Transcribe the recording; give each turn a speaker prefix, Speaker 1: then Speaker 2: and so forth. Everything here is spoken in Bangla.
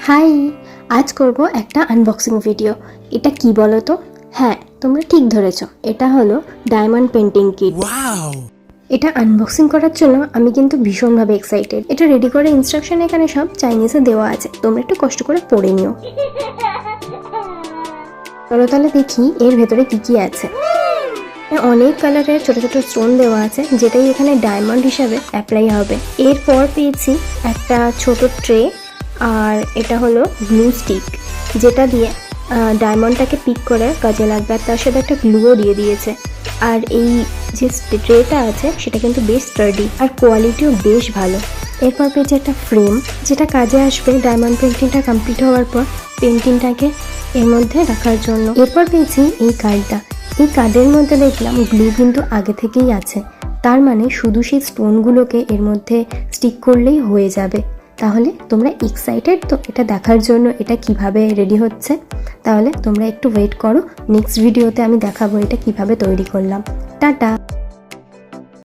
Speaker 1: হাই, আজ করব একটা আনবক্সিং ভিডিও। এটা কি বলো তো? হ্যাঁ, তোমরা ঠিক ধরেছো, এটা হলো ডায়মন্ড পেন্টিং কিট। এটা আনবক্সিং করার জন্য আমি কিন্তু ভীষণভাবে এক্সাইটেড। এটা রেডি করে ইনস্ট্রাকশন এখানে সব চাইনিজে দেওয়া আছে, তোমরা একটু কষ্ট করে পড়ে নিও। চলো তাহলে দেখি এর ভেতরে কি কি আছে। অনেক কালারের ছোট ছোট স্টোন দেওয়া আছে, যেটাই এখানে ডায়মন্ড হিসাবে অ্যাপ্লাই হবে। এরপর পেয়েছি একটা ছোট ট্রে, আর এটা হলো গ্লু স্টিক, যেটা দিয়ে ডায়মন্ডটাকে পিক করে কাজে লাগবে। আর তার সাথে একটা গ্লুও দিয়ে দিয়েছে। আর এই যে ট্রেটা আছে সেটা কিন্তু বেশ স্টার্ডি আর কোয়ালিটিও বেশ ভালো। এরপর পেয়েছি একটা ফ্রেম, যেটা কাজে আসবে ডায়মন্ড পেন্টিংটা কমপ্লিট হওয়ার পর পেন্টিংটাকে এর মধ্যে রাখার জন্য। এরপর পেয়েছি এই কার্ডটা। এই কার্ডের মধ্যে দেখলাম গ্লু কিন্তু আগে থেকেই আছে, তার মানে শুধু সেই স্টোনগুলোকে এর মধ্যে স্টিক করলেই হয়ে যাবে। তাহলে তোমরা এক্সাইটেড তো এটা দেখার জন্য এটা কিভাবে রেডি হচ্ছে? তাহলে তোমরা একটু ওয়েট করো, নেক্সট ভিডিওতে আমি দেখাবো এটা কিভাবে তৈরি করলাম। টাটা।